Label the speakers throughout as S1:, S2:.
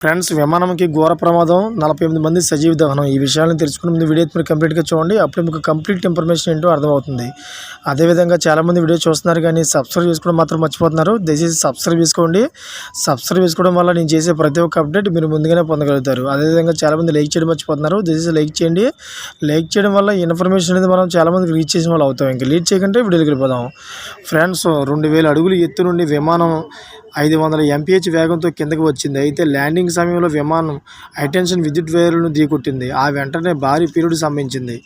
S1: Friends, విమానంకి ఘోర ప్రమాదం, 48 మంది సజీవ దహనం. ఈ విషయాలను తెలుసుకునే ముందు వీడియో మీరు కంప్లీట్గా చూడండి. అప్పుడు మీకు కంప్లీట్ ఇన్ఫర్మేషన్ ఏంటో అర్థమవుతుంది. అదేవిధంగా చాలామంది వీడియో చూస్తున్నారు కానీ సబ్స్క్రైబ్ చేసుకోవడం మాత్రం మర్చిపోతున్నారు. దయచేసి సబ్స్క్రైబ్ చేసుకోండి. సబ్స్క్రైబ్ చేసుకోవడం వల్ల నేను చేసే ప్రతి ఒక్క అప్డేట్ మీరు ముందుగానే పొందగలుగుతారు. అదేవిధంగా చాలామంది లైక్ చేయడం మర్చిపోతున్నారు. దయచేసి లైక్ చేయండి. లైక్ చేయడం వల్ల ఇన్ఫర్మేషన్ అనేది మనం చాలామందికి రీచ్ చేసిన వాళ్ళు అవుతాం. ఇంకా లీడ్ చేయకుంటే వీడియోకి వెళ్ళిపోదాం. ఫ్రెండ్స్, 2000 అడుగులు ఎత్తు నుండి విమానం 500 mph వేగంతో కిందకి వచ్చింది. అయితే ల్యాండింగ్ సమయంలో విమానం హైటెన్షన్ విద్యుత్ వైర్లను ఢీకొట్టింది. ఆ వెంటనే భారీ పేలుడు సంభవించింది.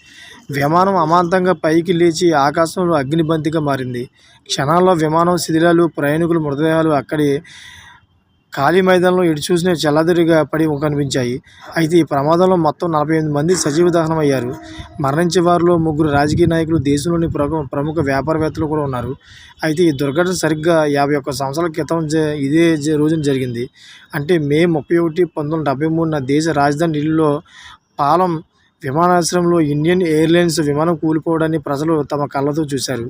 S1: విమానం అమాంతంగా పైకి లేచి ఆకాశంలో అగ్నిబంతిగా మారింది. క్షణాల్లో విమానం శిథిలాలు, ప్రయాణికుల మృతదేహాలు అక్కడి ఖాళీ మైదానంలో ఎటు చూసినా చెల్లాదిరిగా పడి కనిపించాయి. అయితే ఈ ప్రమాదంలో మొత్తం 48 మంది సజీవ దహనం అయ్యారు. మరణించే వారిలో 3 రాజకీయ నాయకులు, దేశంలోని ప్రముఖ వ్యాపారవేత్తలు కూడా ఉన్నారు. అయితే ఈ దుర్ఘటన సరిగ్గా 51 సంవత్సరాల క్రితం ఇదే రోజున జరిగింది. అంటే మే 31, 1973న దేశ రాజధాని ఢిల్లీలో పాలం విమానాశ్రయంలో ఇండియన్ ఎయిర్లైన్స్ విమానం కూలిపోవడాన్ని ప్రజలు తమ కళ్ళతో చూశారు.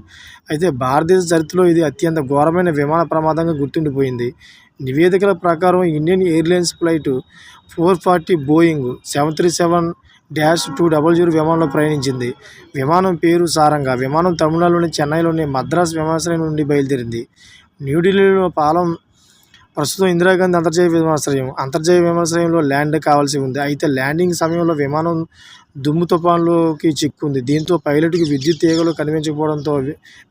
S1: అయితే భారతదేశ చరిత్రలో ఇది అత్యంత ఘోరమైన విమాన ప్రమాదంగా గుర్తుండిపోయింది. నివేదికల ప్రకారం ఇండియన్ ఎయిర్లైన్స్ ఫ్లైట్ 440 బోయింగ్ 737-200 విమానంలో ప్రయాణించింది. విమానం పేరు సారంగా. విమానం తమిళనాడులోని చెన్నైలోని మద్రాస్ విమానాశ్రయం నుండి బయలుదేరింది. న్యూఢిల్లీలో పాలం ప్రస్తుతం ఇందిరాగాంధీ అంతర్జాతీయ విమానాశ్రయంలో ల్యాండ్ కావాల్సి ఉంది. అయితే ల్యాండింగ్ సమయంలో విమానం దుమ్ము తుఫాన్లోకి చిక్కుంది. దీంతో పైలట్కి విద్యుత్ తీగలు కనిపించకపోవడంతో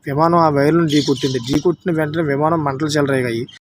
S1: విమానం ఆ వైర్లను ఢీకొట్టింది. ఢీకొట్టిన వెంటనే విమానం మంటలు చెలరేగాయి.